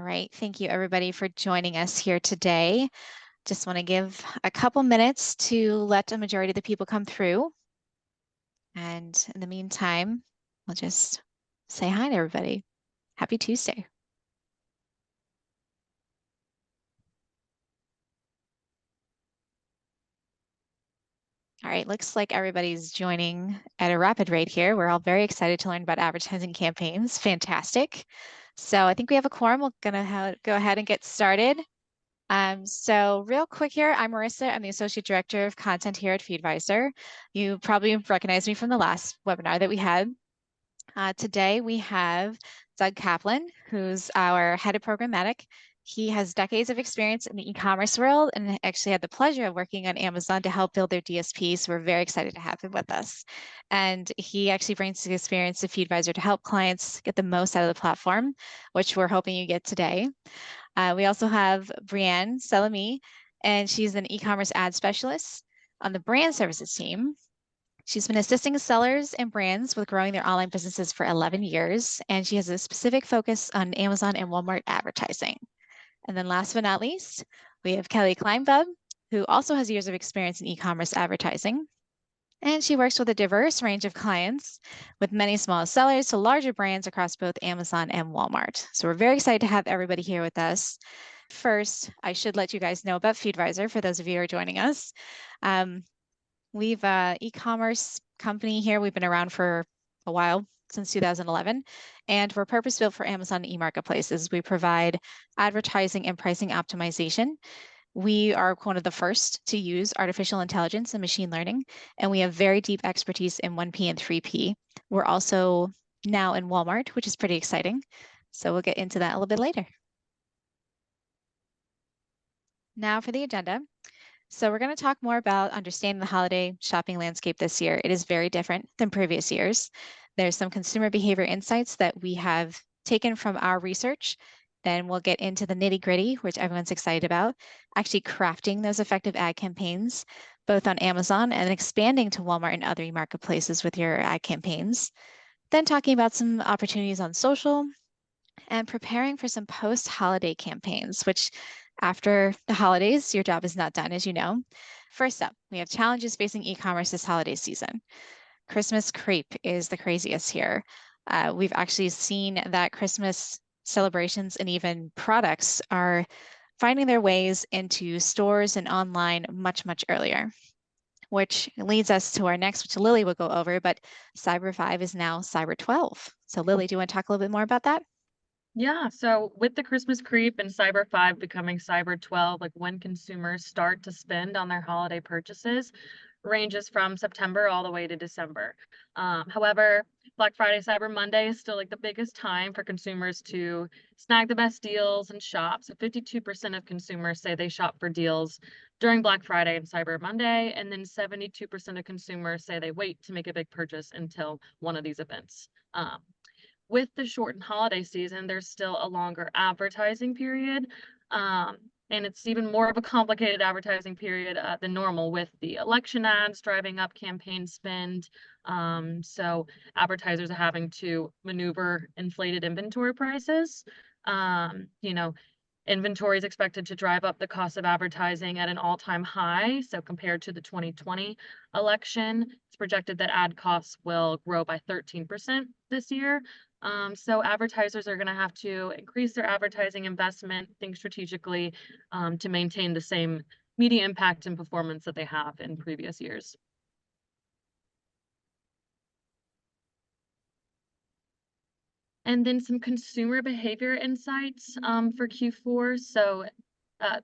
right. Thank you, everybody, for joining us here today. Just want to give a couple minutes to let a majority of the people come through. And in the meantime, we'll just say hi to everybody. Happy Tuesday. All right, looks like everybody's joining at a rapid rate here. We're all very excited to learn about advertising campaigns. Fantastic. So I think we have a quorum. We're gonna go ahead and get started. So real quick here, I'm Marissa. I'm the Associate Director of Content here at FeedVisor. You probably recognize me from the last webinar that we had. Today we have Doug Kaplan, who's our Head of Programmatic. He has decades of experience in the e-commerce world and actually had the pleasure of working on Amazon to help build their DSP. So we're very excited to have him with us. And he actually brings his experience to FeedVisor to help clients get the most out of the platform, which we're hoping you get today. We also have Brianne Salami, and she's an e-commerce ad specialist on the brand services team. She's been assisting sellers and brands with growing their online businesses for 11 years, and she has a specific focus on Amazon and Walmart advertising. And then last but not least, we have Kelly Kleinbub, who also has years of experience in e-commerce advertising. And she works with a diverse range of clients, with many small sellers to larger brands across both Amazon and Walmart. So we're very excited to have everybody here with us. First, I should let you guys know about FeedVisor for those of you who are joining us. We've e-commerce company here. We've been around for a while, since 2011, and we're purpose-built for Amazon e-marketplaces. We provide advertising and pricing optimization. We are one of the first to use artificial intelligence and machine learning, and we have very deep expertise in 1P and 3P. We're also now in Walmart, which is pretty exciting. So we'll get into that a little bit later. Now for the agenda. So we're going to talk more about understanding the holiday shopping landscape this year. It is very different than previous years. There's some consumer behavior insights that we have taken from our research. Then we'll get into the nitty-gritty, which everyone's excited about, actually crafting those effective ad campaigns, both on Amazon and expanding to Walmart and other marketplaces with your ad campaigns. Then talking about some opportunities on social and preparing for some post-holiday campaigns, which after the holidays, your job is not done, as you know. First up, we have challenges facing e-commerce this holiday season. Christmas creep is the craziest here. We've actually seen that Christmas celebrations and even products are finding their ways into stores and online much, much earlier, which leads us to our next, which Lily will go over, but Cyber 5 is now Cyber 12. So Lily, do you want to talk a little bit more about that? Yeah, so with the Christmas creep and Cyber 5 becoming Cyber 12, like when consumers start to spend on their holiday purchases, ranges from September all the way to December. However, Black Friday, Cyber Monday is still like the biggest time for consumers to snag the best deals and shop. So 52% of consumers say they shop for deals during Black Friday and Cyber Monday, and then 72% of consumers say they wait to make a big purchase until one of these events. With the shortened holiday season, there's still a longer advertising period. And it's even more of a complicated advertising period than normal with the election ads driving up campaign spend. So advertisers are having to maneuver inflated inventory prices. Inventory is expected to drive up the cost of advertising at an all-time high. So compared to the 2020 election, it's projected that ad costs will grow by 13% this year. So advertisers are going to have to increase their advertising investment, think strategically to maintain the same media impact and performance that they have in previous years. And then some consumer behavior insights for Q4. So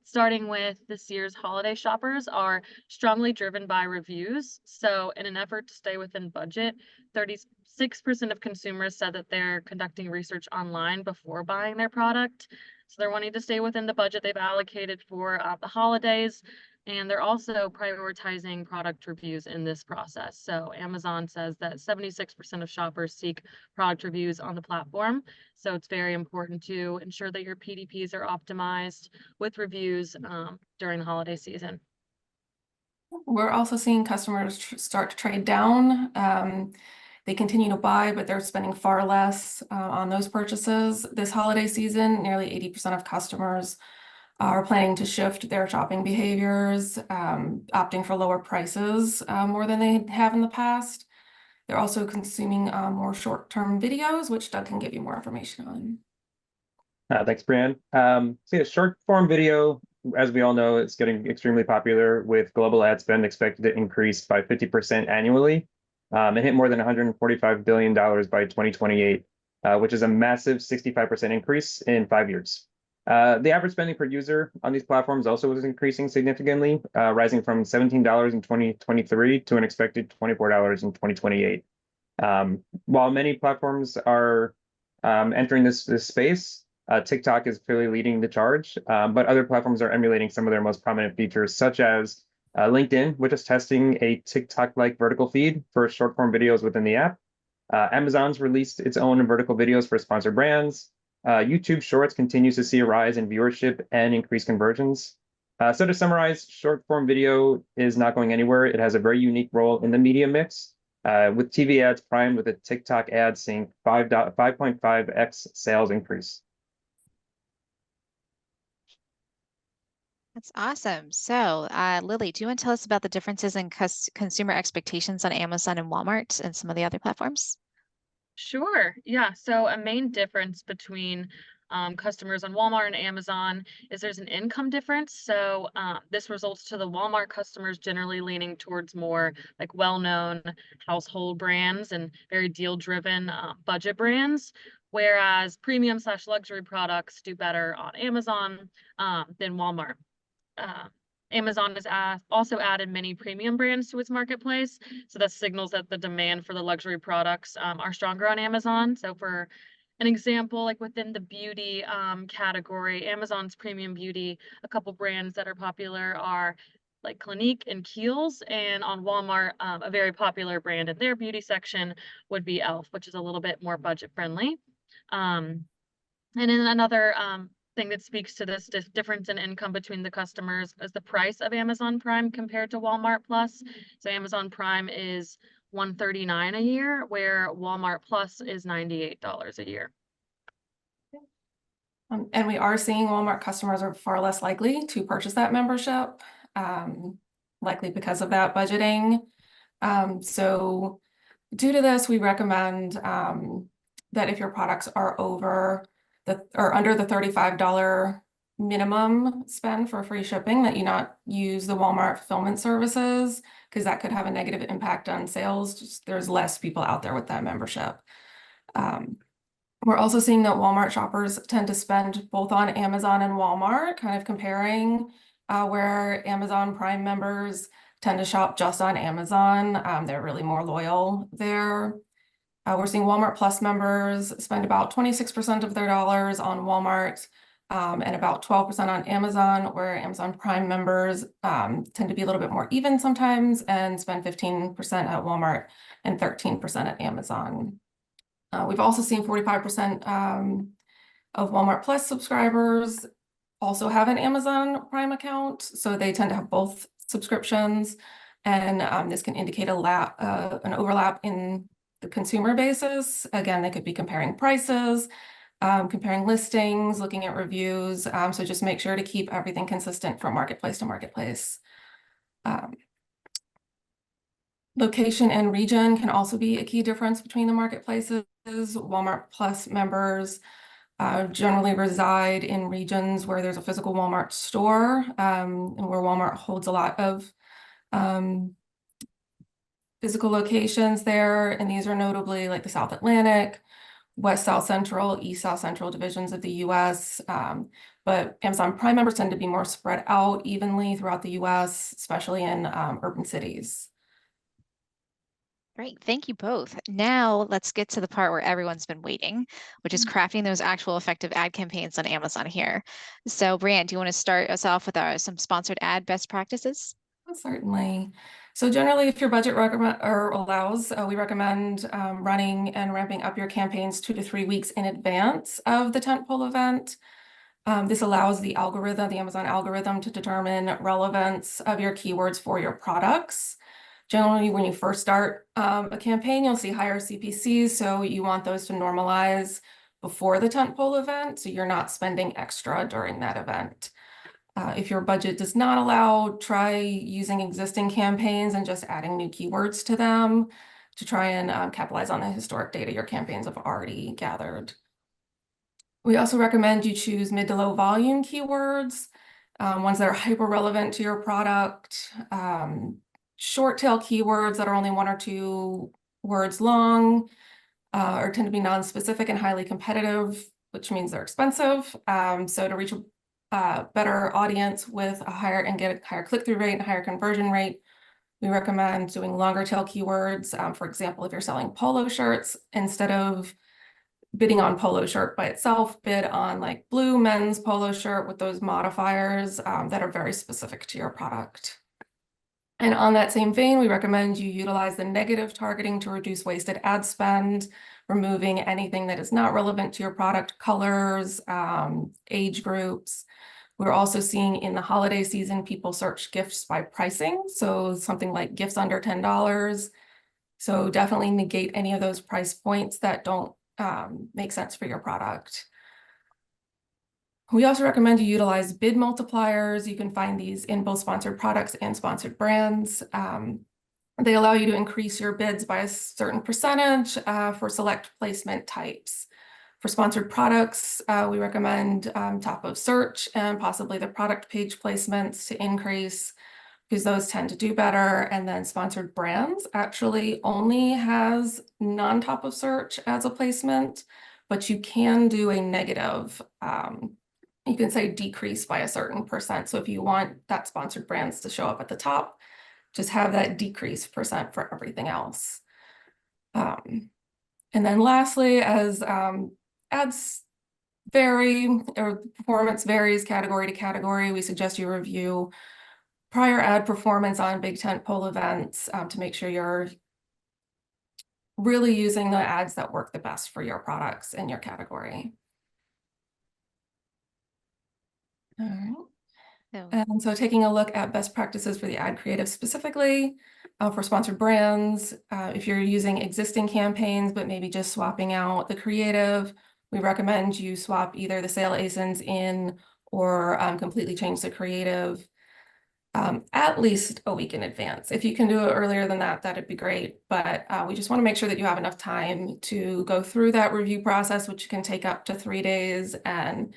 starting with this year's holiday shoppers are strongly driven by reviews. So in an effort to stay within budget, 36% of consumers said that they're conducting research online before buying their product. So they're wanting to stay within the budget they've allocated for the holidays. And they're also prioritizing product reviews in this process. So Amazon says that 76% of shoppers seek product reviews on the platform. So it's very important to ensure that your PDPs are optimized with reviews during the holiday season. We're also seeing customers start to trade down. They continue to buy, but they're spending far less on those purchases. This holiday season, nearly 80% of customers are planning to shift their shopping behaviors, opting for lower prices more than they have in the past. They're also consuming more short-term videos, which Doug can give you more information on. Thanks, Brian. So yeah, short form video, as we all know, it's getting extremely popular with global ad spend expected to increase by 50% annually and hit more than $145 billion by 2028, which is a massive 65% increase in 5 years. The average spending per user on these platforms also is increasing significantly, rising from $17 in 2023 to an expected $24 in 2028. While many platforms are entering this space, TikTok is clearly leading the charge, but other platforms are emulating some of their most prominent features, such as LinkedIn, which is testing a TikTok-like vertical feed for short-form videos within the app. Amazon's released its own vertical videos for sponsored brands. YouTube Shorts continues to see a rise in viewership and increased conversions. So to summarize, short-form video is not going anywhere. It has a very unique role in the media mix, with TV ads primed with a TikTok ad seeing 5.5x sales increase. That's awesome. So, Lily, do you want to tell us about the differences in consumer expectations on Amazon and Walmart and some of the other platforms? Sure. Yeah. So a main difference between customers on Walmart and Amazon is there's an income difference. So this results to the Walmart customers generally leaning towards more like well-known household brands and very deal-driven budget brands, whereas premium/luxury products do better on Amazon than Walmart. Amazon has also added many premium brands to its marketplace. So that signals that the demand for the luxury products are stronger on Amazon. So for an example, like within the beauty category, Amazon's premium beauty, a couple brands that are popular are like Clinique and Kiehl's. And on Walmart, a very popular brand in their beauty section would be e.l.f., which is a little bit more budget friendly. And then another thing that speaks to this difference in income between the customers is the price of Amazon Prime compared to Walmart Plus. So Amazon Prime is $139 a year, where Walmart Plus is $98 a year. And we are seeing Walmart customers are far less likely to purchase that membership, likely because of that budgeting. So due to this, we recommend that if your products are under the $35 minimum spend for free shipping, that you not use the Walmart fulfillment services, because that could have a negative impact on sales. Just there's less people out there with that membership. We're also seeing that Walmart shoppers tend to spend both on Amazon and Walmart, kind of comparing where Amazon Prime members tend to shop just on Amazon. They're really more loyal there. We're seeing Walmart Plus members spend about 26% of their dollars on Walmart and about 12% on Amazon, where Amazon Prime members tend to be a little bit more even sometimes and spend 15% at Walmart and 13% at Amazon. We've also seen 45% of Walmart Plus subscribers also have an Amazon Prime account, so they tend to have both subscriptions, and this can indicate an overlap in the consumer basis. Again, they could be comparing prices, comparing listings, looking at reviews. So just make sure to keep everything consistent from marketplace to marketplace. Location and region can also be a key difference between the marketplaces. Walmart Plus members generally reside in regions where there's a physical Walmart store, and where Walmart holds a lot of physical locations there, and these are notably like the South Atlantic, West South Central, East South Central divisions of the US. But Amazon Prime members tend to be more spread out evenly throughout the US, especially in urban cities. Great, thank you both. Now let's get to the part where everyone's been waiting, which is crafting those actual effective ad campaigns on Amazon here. So Brian, do you want to start us off with some sponsored ad best practices? Certainly. So generally, if your budget allows, we recommend running and ramping up your campaigns 2 to 3 weeks in advance of the tentpole event. This allows the Amazon algorithm, to determine relevance of your keywords for your products. Generally, when you first start a campaign, you'll see higher CPCs, so you want those to normalize before the tentpole event, so you're not spending extra during that event. If your budget does not allow, try using existing campaigns and just adding new keywords to them to try and capitalize on the historic data your campaigns have already gathered. We also recommend you choose mid to low volume keywords, ones that are hyper relevant to your product, short tail keywords that are only 1 or 2 words long, or tend to be non-specific and highly competitive, which means they're expensive. So to reach a better audience with a higher and get a higher click-through rate and higher conversion rate, we recommend doing longer tail keywords. For example, if you're selling polo shirts, instead of bidding on polo shirt by itself, bid on like blue men's polo shirt with those modifiers that are very specific to your product. And on that same vein, we recommend you utilize the negative targeting to reduce wasted ad spend, removing anything that is not relevant to your product, colors, age groups. We're also seeing in the holiday season, people search gifts by pricing. So something like gifts under $10. So definitely negate any of those price points that don't make sense for your product. We also recommend you utilize bid multipliers. You can find these in both sponsored products and sponsored brands. They allow you to increase your bids by a certain percentage for select placement types. For sponsored products, we recommend top of search and possibly the product page placements to increase, because those tend to do better. And then sponsored brands actually only has non-top of search as a placement, but you can do a negative. You can say decrease by a certain percent. So if you want that sponsored brands to show up at the top, just have that decrease percent for everything else. And then lastly, as ads vary or performance varies category to category, we suggest you review prior ad performance on big tentpole events to make sure you're really using the ads that work the best for your products and your category. All right. And so taking a look at best practices for the ad creative specifically for sponsored brands, if you're using existing campaigns, but maybe just swapping out the creative, we recommend you swap either the sale ASINs in or completely change the creative at least a week in advance. If you can do it earlier than that, that'd be great. But we just want to make sure that you have enough time to go through that review process, which can take up to 3 days and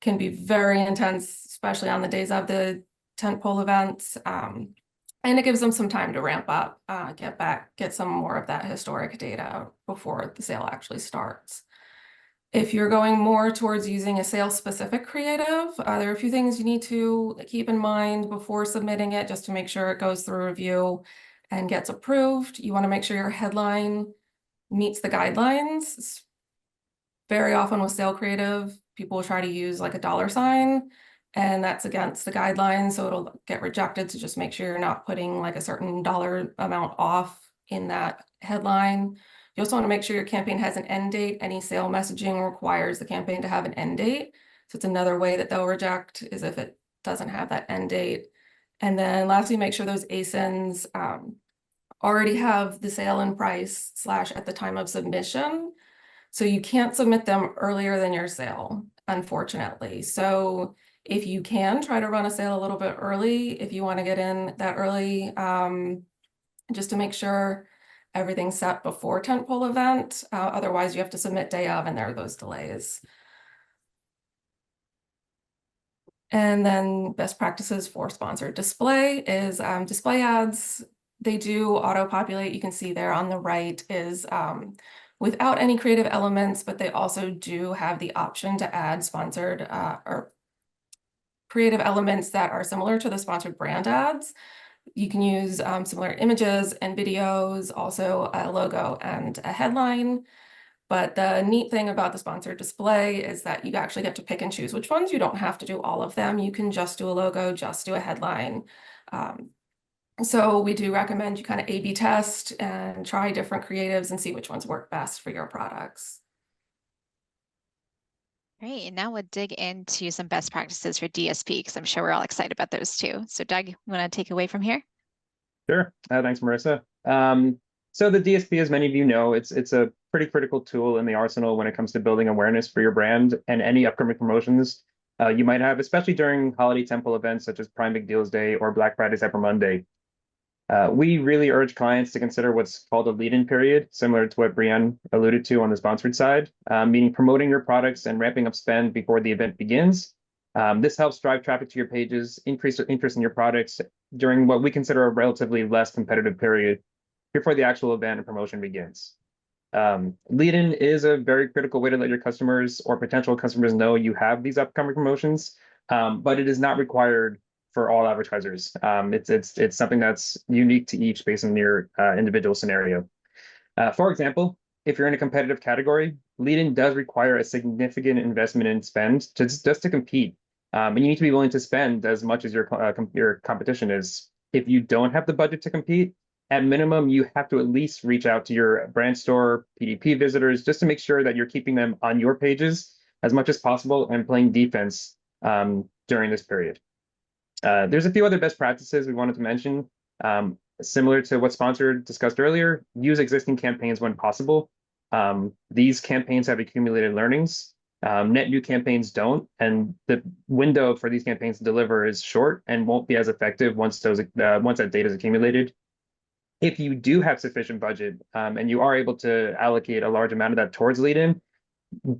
can be very intense, especially on the days of the tentpole events. And it gives them some time to ramp up, get some more of that historic data before the sale actually starts. If you're going more towards using a sales-specific creative, there are a few things you need to keep in mind before submitting it, just to make sure it goes through review and gets approved. You want to make sure your headline meets the guidelines. Very often with sale creative, people will try to use like a $, and that's against the guidelines, so it'll get rejected. So just make sure you're not putting like a certain dollar amount off in that headline. You also want to make sure your campaign has an end date. Any sale messaging requires the campaign to have an end date. So it's another way that they'll reject, is if it doesn't have that end date. And then lastly, make sure those ASINs already have the sale and price / at the time of submission. So you can't submit them earlier than your sale, unfortunately. So if you can, try to run a sale a little bit early if you want to get in that early, just to make sure everything's set before tentpole event. Otherwise, you have to submit day of, and there are those delays. And then best practices for sponsored display is display ads. They do auto-populate. You can see there on the right is without any creative elements, but they also do have the option to add sponsored or creative elements that are similar to the sponsored brand ads. You can use similar images and videos, also a logo and a headline. But the neat thing about the sponsored display is that you actually get to pick and choose which ones. You don't have to do all of them. You can just do a logo, just do a headline. So we do recommend you kind of A/B test and try different creatives and see which ones work best for your products. Great, and now we'll dig into some best practices for DSP, because I'm sure we're all excited about those too. So Doug, you want to take away from here? Sure. Thanks, Marissa. So the DSP, as many of you know, it's a pretty critical tool in the arsenal when it comes to building awareness for your brand and any upcoming promotions you might have, especially during holiday temple events such as Prime Big Deals Day or Black Friday Cyber Monday. We really urge clients to consider what's called a lead-in period, similar to what Brianne alluded to on the sponsored side, meaning promoting your products and ramping up spend before the event begins. This helps drive traffic to your pages, increase interest in your products during what we consider a relatively less competitive period before the actual event and promotion begins. Lead-in is a very critical way to let your customers or potential customers know you have these upcoming promotions, but it is not required for all advertisers. It's something that's unique to each based on your individual scenario. For example, if you're in a competitive category, lead-in does require a significant investment in spend just to compete. And you need to be willing to spend as much as your competition is. If you don't have the budget to compete, at minimum, you have to at least reach out to your brand store, PDP visitors, just to make sure that you're keeping them on your pages as much as possible and playing defense during this period. There's a few other best practices we wanted to mention. Similar to what Sponsored discussed earlier, use existing campaigns when possible. These campaigns have accumulated learnings. Net new campaigns don't, and the window for these campaigns to deliver is short and won't be as effective once that data is accumulated. If you do have sufficient budget and you are able to allocate a large amount of that towards lead-in,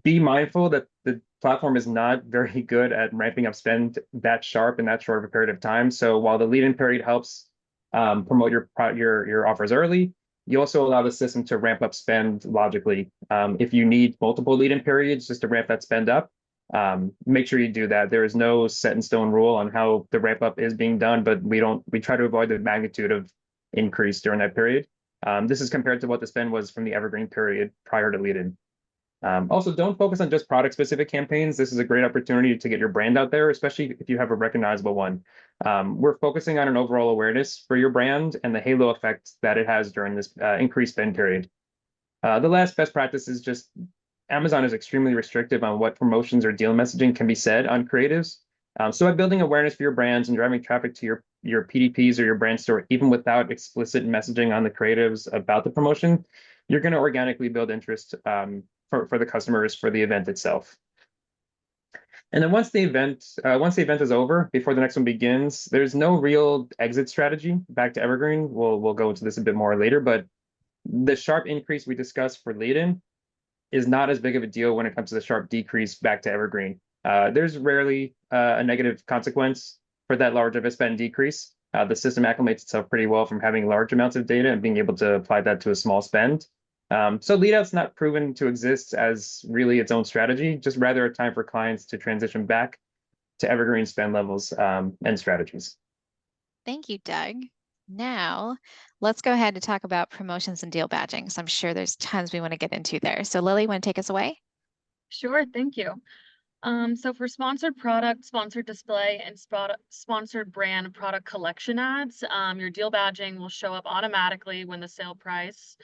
be mindful that the platform is not very good at ramping up spend that sharp in that short of a period of time. So while the lead-in period helps promote your offers early, you also allow the system to ramp up spend logically. If you need multiple lead-in periods just to ramp that spend up, make sure you do that. There is no set in stone rule on how the ramp up is being done, but we try to avoid the magnitude of increase during that period. This is compared to what the spend was from the evergreen period prior to lead-in. Also, don't focus on just product-specific campaigns. This is a great opportunity to get your brand out there, especially if you have a recognizable one. We're focusing on an overall awareness for your brand and the halo effect that it has during this increased spend period. The last best practice is just Amazon is extremely restrictive on what promotions or deal messaging can be said on creatives. So by building awareness for your brands and driving traffic to your PDPs or your brand store, even without explicit messaging on the creatives about the promotion, you're going to organically build interest for the customers for the event itself. And then once the event is over, before the next one begins, there's no real exit strategy back to Evergreen. We'll go into this a bit more later, but the sharp increase we discussed for lead-in is not as big of a deal when it comes to the sharp decrease back to Evergreen. There's rarely a negative consequence for that large of a spend decrease. The system acclimates itself pretty well from having large amounts of data and being able to apply that to a small spend. So lead out's not proven to exist as really its own strategy, just rather a time for clients to transition back to evergreen spend levels and strategies. Thank you, Doug. Now, let's go ahead and talk about promotions and deal badging. So I'm sure there's tons we want to get into there. So Lily, want to take us away? Sure, thank you. So for sponsored product, sponsored display, and sponsored brand product collection ads, your deal badging will show up automatically when the sale price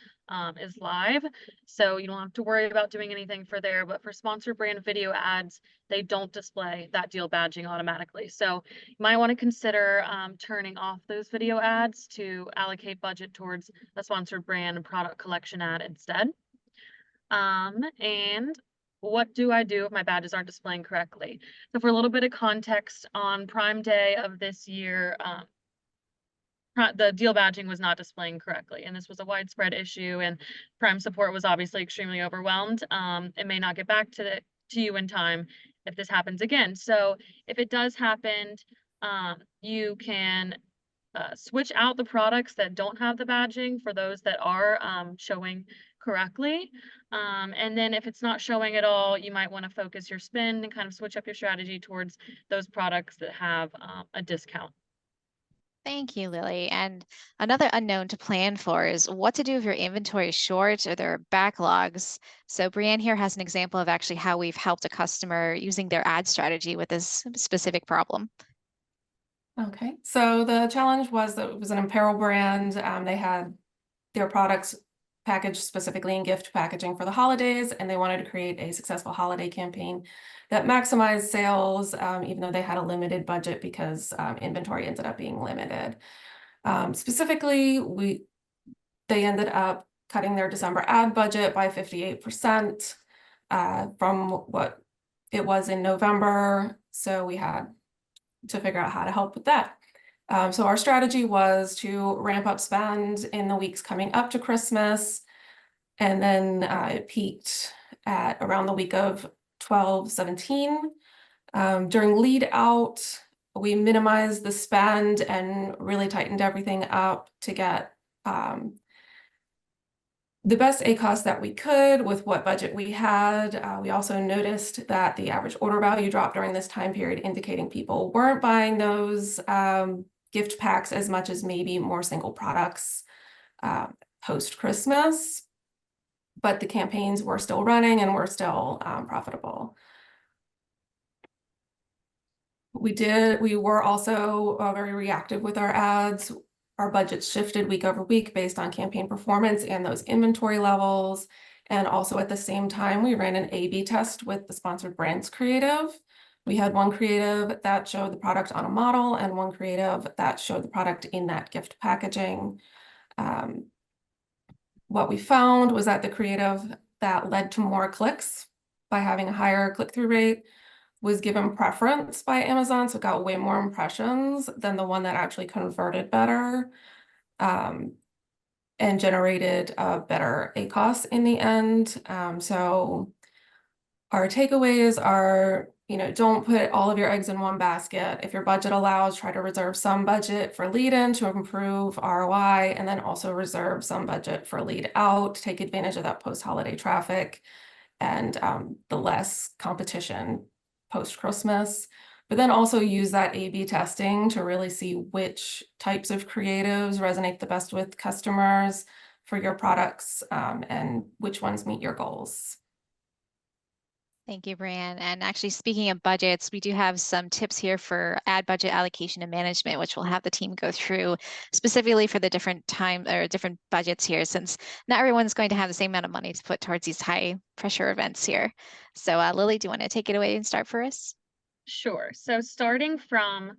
is live. So you don't have to worry about doing anything for there, but for sponsored brand video ads, they don't display that deal badging automatically. So you might want to consider turning off those video ads to allocate budget towards a sponsored brand and product collection ad instead. And what do I do if my badges aren't displaying correctly? So for a little bit of context, on Prime Day of this year, the deal badging was not displaying correctly, and this was a widespread issue, and Prime support was obviously extremely overwhelmed. It may not get back to you in time if this happens again. So if it does happen, you can switch out the products that don't have the badging for those that are showing correctly. And then if it's not showing at all, you might want to focus your spend and kind of switch up your strategy towards those products that have a discount. Thank you, Lily. And another unknown to plan for is what to do if your inventory is short or there are backlogs. So Brianne here has an example of actually how we've helped a customer using their ad strategy with this specific problem. Okay, so the challenge was that it was an apparel brand. They had their products packaged specifically in gift packaging for the holidays, and they wanted to create a successful holiday campaign that maximized sales, even though they had a limited budget because inventory ended up being limited. Specifically, they ended up cutting their December ad budget by 58% from what it was in November. So we had to figure out how to help with that. So our strategy was to ramp up spend in the weeks coming up to Christmas. And then it peaked at around the week of 12/17. During lead out, we minimized the spend and really tightened everything up to get the best ACOS that we could with what budget we had. We also noticed that the average order value dropped during this time period, indicating people weren't buying those gift packs as much as maybe more single products post-Christmas. But the campaigns were still running and were still profitable. We were also very reactive with our ads. Our budgets shifted week over week based on campaign performance and those inventory levels. And also at the same time, we ran an A/B test with the sponsored brands creative. We had one creative that showed the product on a model and one creative that showed the product in that gift packaging. What we found was that the creative that led to more clicks by having a higher click-through rate was given preference by Amazon, so it got way more impressions than the one that actually converted better and generated a better ACOS in the end. So our takeaways are, don't put all of your eggs in one basket. If your budget allows, try to reserve some budget for lead in to improve ROI, and then also reserve some budget for lead out, take advantage of that post-holiday traffic and the less competition post-Christmas, but then also use that A/B testing to really see which types of creatives resonate the best with customers for your products and which ones meet your goals. Thank you, Brianne. And actually, speaking of budgets, we do have some tips here for ad budget allocation and management, which we'll have the team go through specifically for the different time or different budgets here, since not everyone's going to have the same amount of money to put towards these high pressure events here. So Lily, do you want to take it away and start for us? Sure. So starting from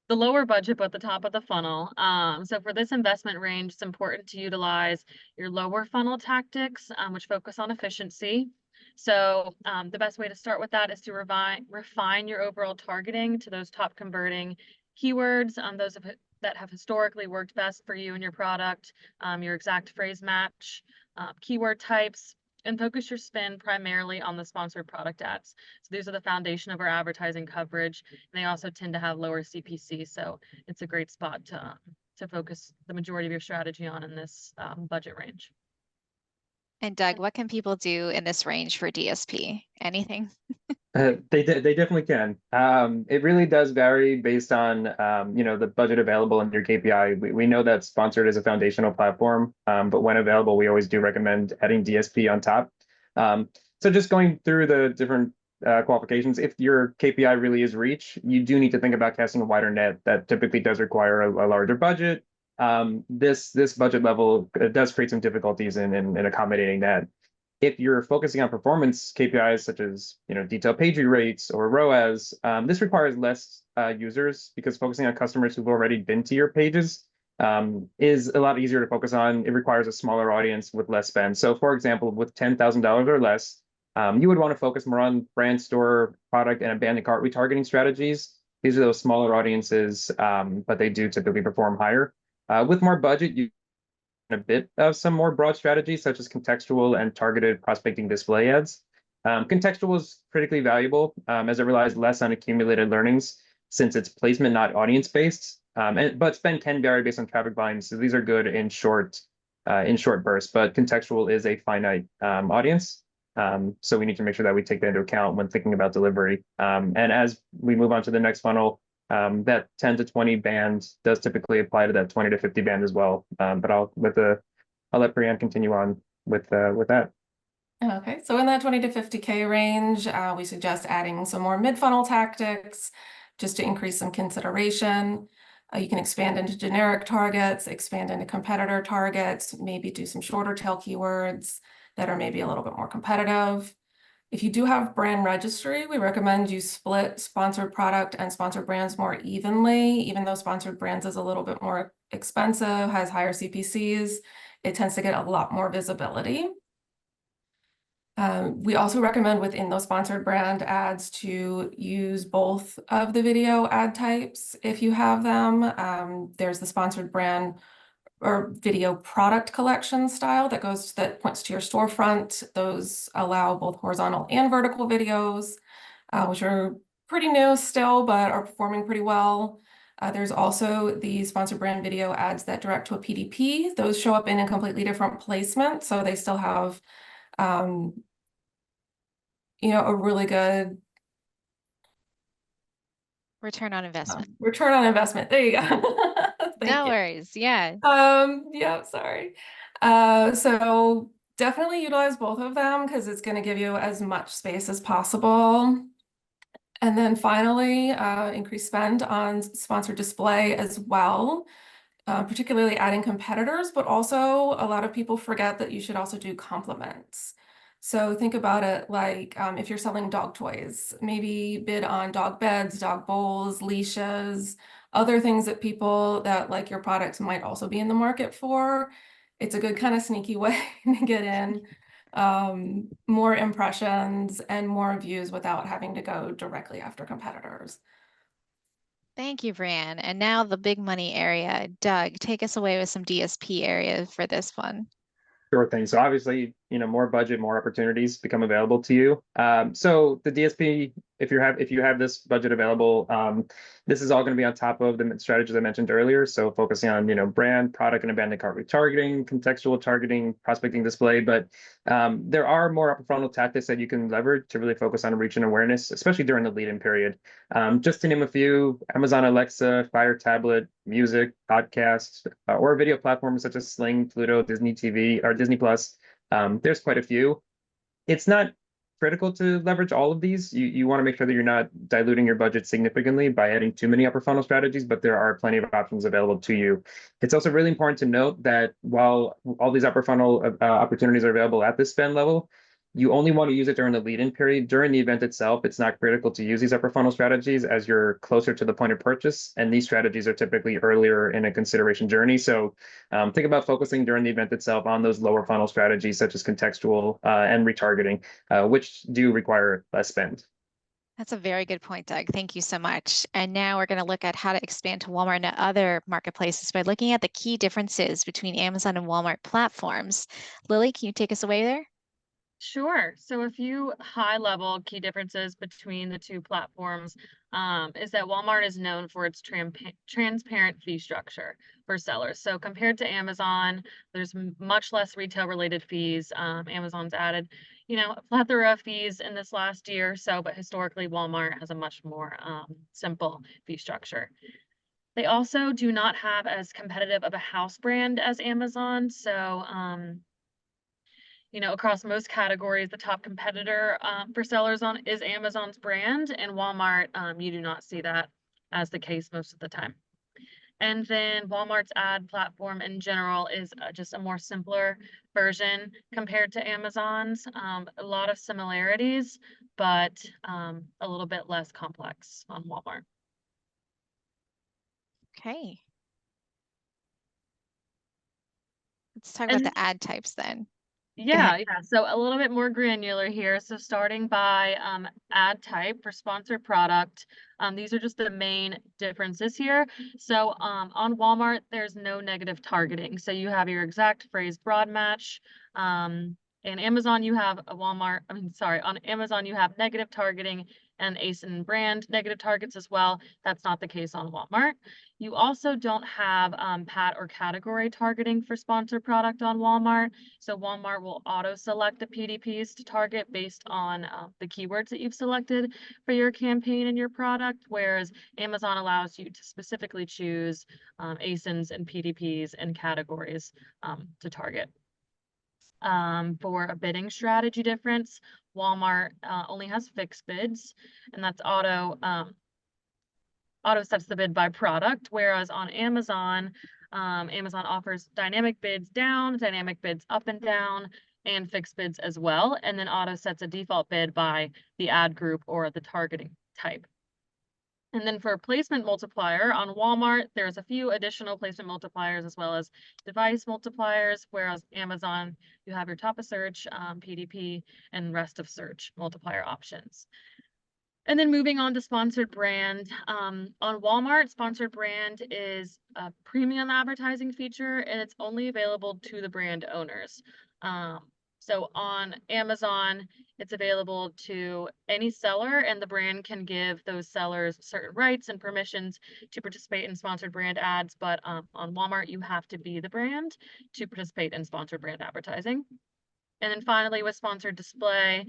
the lower budget, but the top of the funnel. So for this investment range, it's important to utilize your lower funnel tactics, which focus on efficiency. So the best way to start with that is to refine your overall targeting to those top converting keywords, those that have historically worked best for you and your product, your exact phrase match, keyword types, and focus your spend primarily on the sponsored product ads. So these are the foundation of our advertising coverage, and they also tend to have lower CPC. So it's a great spot to focus the majority of your strategy on in this budget range. And Doug, what can people do in this range for DSP? Anything? They definitely can. It really does vary based on the budget available in your KPI. We know that sponsored is a foundational platform, but when available, we always do recommend adding DSP on top. So just going through the different qualifications, if your KPI really is reach, you do need to think about casting a wider net. That typically does require a larger budget. This budget level does create some difficulties in accommodating that. If you're focusing on performance KPIs such as detailed page view rates or ROAS, this requires less users because focusing on customers who've already been to your pages is a lot easier to focus on. It requires a smaller audience with less spend. So for example, with $10,000 or less, you would want to focus more on brand store, product, and abandoned cart retargeting strategies. These are those smaller audiences, but they do typically perform higher. With more budget, you a bit of some more broad strategies such as contextual and targeted prospecting display ads. Contextual is critically valuable as it relies less on accumulated learnings since it's placement, not audience-based. But spend can vary based on traffic volumes. So these are good in short bursts, but contextual is a finite audience. So we need to make sure that we take that into account when thinking about delivery. And as we move on to the next funnel, that 10 to 20 band does typically apply to that 20 to 50 band as well. But I'll let Brianne continue on with that. Okay, so in that 20 to 50K range, we suggest adding some more mid-funnel tactics just to increase some consideration. You can expand into generic targets, expand into competitor targets, maybe do some shorter tail keywords that are maybe a little bit more competitive. If you do have brand registry, we recommend you split sponsored product and sponsored brands more evenly. Even though sponsored brands is a little bit more expensive, has higher CPCs, it tends to get a lot more visibility. We also recommend within those sponsored brand ads to use both of the video ad types if you have them. There's the sponsored brand or video product collection style that points to your storefront. Those allow both horizontal and vertical videos, which are pretty new still, but are performing pretty well. There's also the sponsored brand video ads that direct to a PDP. Those show up in a completely different placement, so they still have a really good Return on investment. return on investment. There you go. Thank No you. worries. Yeah. Yeah, sorry. So definitely utilize both of them because it's going to give you as much space as possible. And then finally, increase spend on sponsored display as well, particularly adding competitors, but also a lot of people forget that you should also do compliments. So think about it like if you're selling dog toys, maybe bid on dog beds, dog bowls, leashes, other things that people that like your products might also be in the market for. It's a good kind of sneaky way to get in more impressions and more views without having to go directly after competitors. Thank you, Brianne. And now the big money area. Doug, take us away with some DSP areas for this one. Sure thing. So obviously, more budget, more opportunities become available to you. So the DSP, if you have this budget available, this is all going to be on top of the strategies I mentioned earlier. So focusing on, brand, product, and abandoned cart retargeting, contextual targeting, prospecting display. But there are more upper funnel tactics that you can leverage to really focus on reach and awareness, especially during the lead-in period. Just to name a few: Amazon Alexa, Fire Tablet, music, podcasts, or video platforms such as Sling, Pluto, Disney TV, or Disney Plus. There's quite a few. It's not critical to leverage all of these. You want to make sure that you're not diluting your budget significantly by adding too many upper funnel strategies, but there are plenty of options available to you. It's also really important to note that while all these upper funnel opportunities are available at this spend level, you only want to use it during the lead-in period. During the event itself, it's not critical to use these upper funnel strategies as you're closer to the point of purchase. And these strategies are typically earlier in a consideration journey. So think about focusing during the event itself on those lower funnel strategies, such as contextual and retargeting, which do require less spend. That's a very good point, Doug. Thank you so much. And now we're going to look at how to expand to Walmart and other marketplaces by looking at the key differences between Amazon and Walmart platforms. Lily, can you take us away there? Sure. So a few high-level key differences between the two platforms is that Walmart is known for its transparent fee structure for sellers. So compared to Amazon, there's much less retail-related fees. Amazon's added, a plethora of fees in this last year or so, but historically Walmart has a much more simple fee structure. They also do not have as competitive of a house brand as Amazon. So across most categories, the top competitor for sellers is Amazon's brand, and Walmart, you do not see that as the case most of the time. And then Walmart's ad platform in general is just a more simpler version compared to Amazon's. A lot of similarities, but a little bit less complex on Walmart. Okay. Let's talk about the ad types then. Yeah. So a little bit more granular here. So starting by ad type for sponsored product, these are just the main differences here. So on Walmart, there's no negative targeting. So you have your exact phrase broad match. And Amazon, you have on Amazon, you have negative targeting and ASIN brand negative targets as well. That's not the case on Walmart. You also don't have PAT or category targeting for sponsored product on Walmart. So Walmart will auto select the PDPs to target based on the keywords that you've selected for your campaign and your product, whereas Amazon allows you to specifically choose ASINs and PDPs and categories to target. For a bidding strategy difference, Walmart only has fixed bids, and that's auto sets the bid by product, whereas on Amazon, Amazon offers dynamic bids down, dynamic bids up and down, and fixed bids as well. And then auto sets a default bid by the ad group or the targeting type. And then for placement multiplier on Walmart, there's a few additional placement multipliers as well as device multipliers, whereas Amazon, you have your top of search, PDP, and rest of search multiplier options. And then moving on to sponsored brand, on Walmart, sponsored brand is a premium advertising feature and it's only available to the brand owners. So on Amazon, it's available to any seller and the brand can give those sellers certain rights and permissions to participate in sponsored brand ads. But on Walmart, you have to be the brand to participate in sponsored brand advertising. And then finally with sponsored display,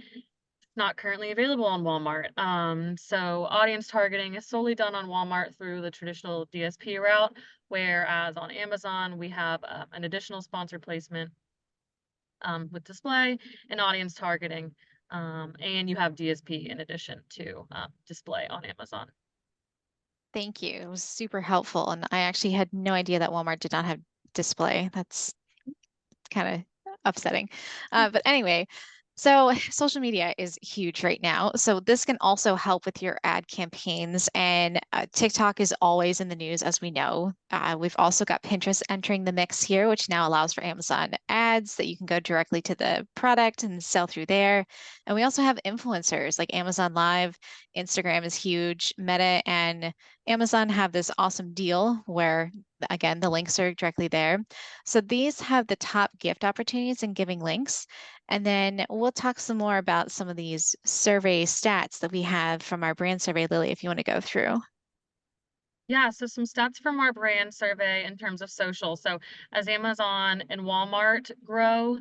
not currently available on Walmart. So audience targeting is solely done on Walmart through the traditional DSP route, whereas on Amazon, we have an additional sponsored placement with display and audience targeting. And you have DSP in addition to display on Amazon. Thank you. It was super helpful. And I actually had no idea that Walmart did not have display. That's kind of upsetting. But anyway, so social media is huge right now. So this can also help with your ad campaigns. And TikTok is always in the news, as we know. We've also got Pinterest entering the mix here, which now allows for Amazon ads that you can go directly to the product and sell through there. And we also have influencers like Amazon Live. Instagram is huge. Meta and Amazon have this awesome deal where, again, the links are directly there. So these have the top gift opportunities and giving links. And then we'll talk some more about some of these survey stats that we have from our brand survey, Lily, if you want to go through. Yeah, so some stats from our brand survey in terms of social. So as Amazon and Walmart grow,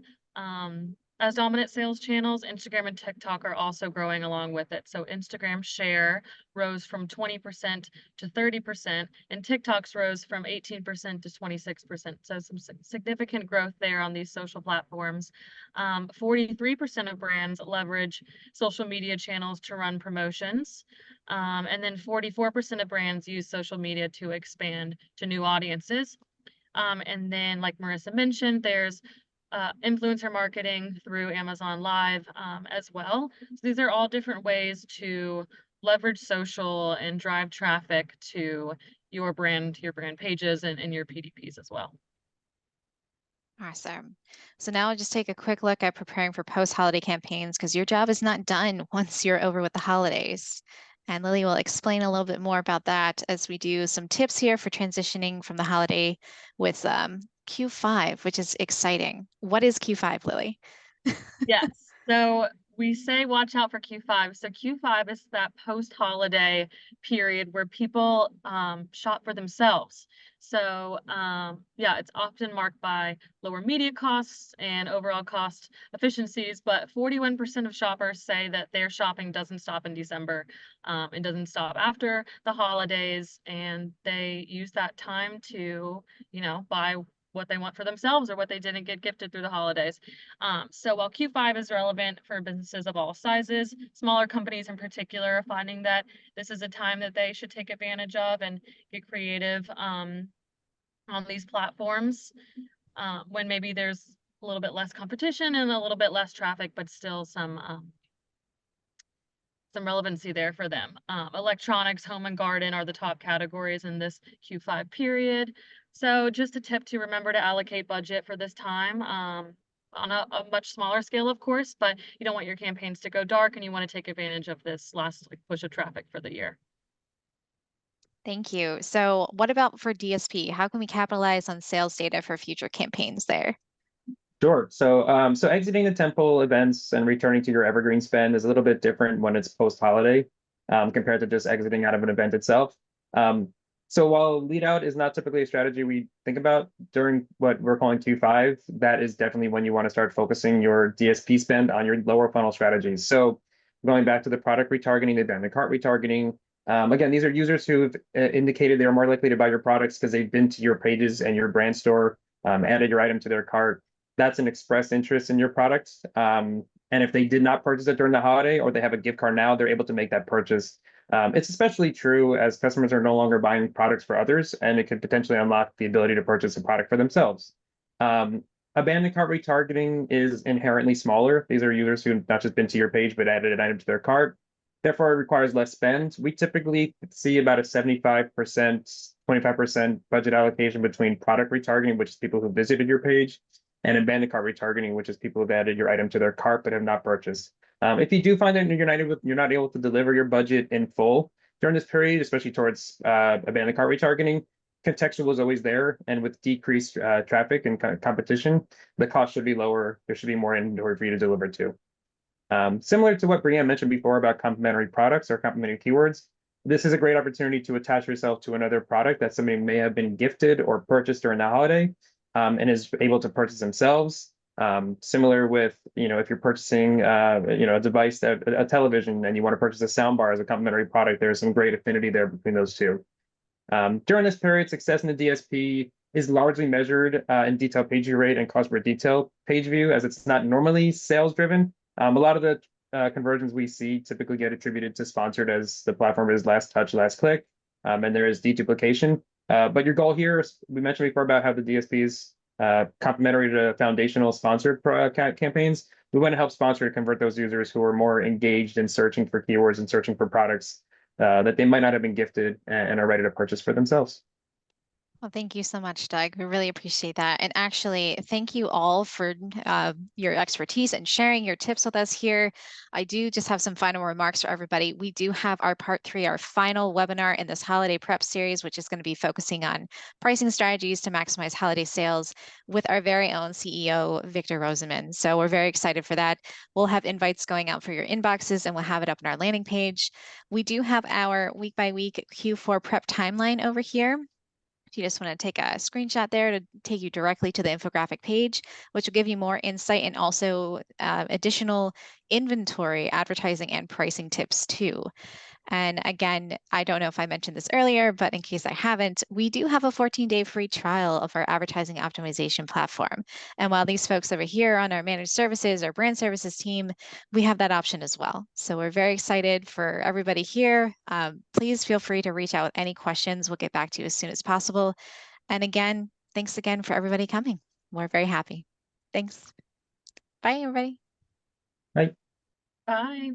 as dominant sales channels, Instagram and TikTok are also growing along with it. So Instagram share rose from 20% to 30%, and TikTok's rose from 18% to 26%. So some significant growth there on these social platforms. 43% of brands leverage social media channels to run promotions. And then 44% of brands use social media to expand to new audiences. And then, like Marissa mentioned, there's influencer marketing through Amazon Live as well. So these are all different ways to leverage social and drive traffic to your brand pages and your PDPs as well. Awesome. So now I'll just take a quick look at preparing for post-holiday campaigns because your job is not done once you're over with the holidays. And Lily will explain a little bit more about that as we do some tips here for transitioning from the holiday with Q5, which is exciting. What is Q5, Lily? Yes. So we say watch out for Q5. So Q5 is that post-holiday period where people shop for themselves. So yeah, it's often marked by lower media costs and overall cost efficiencies, but 41% of shoppers say that their shopping doesn't stop in December. It doesn't stop after the holidays, and they use that time to, buy what they want for themselves or what they didn't get gifted through the holidays. So while Q5 is relevant for businesses of all sizes, smaller companies in particular are finding that this is a time that they should take advantage of and get creative on these platforms when maybe there's a little bit less competition and a little bit less traffic, but still some relevancy there for them. Electronics, home and garden are the top categories in this Q5 period. So just a tip to remember to allocate budget for this time on a much smaller scale, of course, but you don't want your campaigns to go dark and you want to take advantage of this last push of traffic for the year. Thank you. So what about for DSP? How can we capitalize on sales data for future campaigns there? Sure. So, so exiting the temple events and returning to your evergreen spend is a little bit different when it's post-holiday compared to just exiting out of an event itself. So while lead out is not typically a strategy we think about during what we're calling Q5, that is definitely when you want to start focusing your DSP spend on your lower funnel strategies. So going back to the product retargeting, the abandoned cart retargeting, again, these are users who've indicated they're more likely to buy your products because they've been to your pages and your brand store, added your item to their cart. That's an expressed interest in your product. And if they did not purchase it during the holiday or they have a gift card now, they're able to make that purchase. It's especially true as customers are no longer buying products for others, and it could potentially unlock the ability to purchase a product for themselves. Abandoned cart retargeting is inherently smaller. These are users who have not just been to your page, but added an item to their cart. Therefore, it requires less spend. We typically see about a 75%, 25% budget allocation between product retargeting, which is people who visited your page, and abandoned cart retargeting, which is people who've added your item to their cart but have not purchased. If you do find that you're not able to deliver your budget in full during this period, especially towards abandoned cart retargeting, contextual is always there, and with decreased traffic and competition, the cost should be lower. There should be more inventory for you to deliver to. Similar to what Brianne mentioned before about complementary products or complementary keywords, this is a great opportunity to attach yourself to another product that somebody may have been gifted or purchased during the holiday, and is able to purchase themselves. Similar with, if you're purchasing, a device, a television, and you want to purchase a soundbar as a complementary product, there's some great affinity there between those two. During this period, success in the DSP is largely measured in detail page view rate and cost per detail page view, as it's not normally sales driven. A lot of the conversions we see typically get attributed to sponsored, as the platform is last touch, last click, and there is deduplication. But your goal here, we mentioned before about how the DSP is complementary to foundational sponsored campaigns. We want to help sponsor to convert those users who are more engaged in searching for keywords and searching for products that they might not have been gifted and are ready to purchase for themselves. Well, thank you so much, Doug. We really appreciate that. And actually, thank you all for your expertise and sharing your tips with us here. I do just have some final remarks for everybody. We do have our part 3, our final webinar in this holiday prep series, which is going to be focusing on pricing strategies to maximize holiday sales with our very own CEO, Victor Rosenman. So we're very excited for that. We'll have invites going out for your inboxes, and we'll have it up on our landing page. We do have our week by week Q4 prep timeline over here. You just want to take a screenshot there to take you directly to the infographic page, which will give you more insight and also additional inventory, advertising, and pricing tips too. And again, I don't know if I mentioned this earlier, but in case I haven't, we do have a 14-day free trial of our advertising optimization platform. And while these folks over here on our managed services or brand services team, we have that option as well. So we're very excited for everybody here. Please feel free to reach out with any questions. We'll get back to you as soon as possible. And again, thanks again for everybody coming. We're very happy. Thanks. Bye, everybody. Bye. Bye.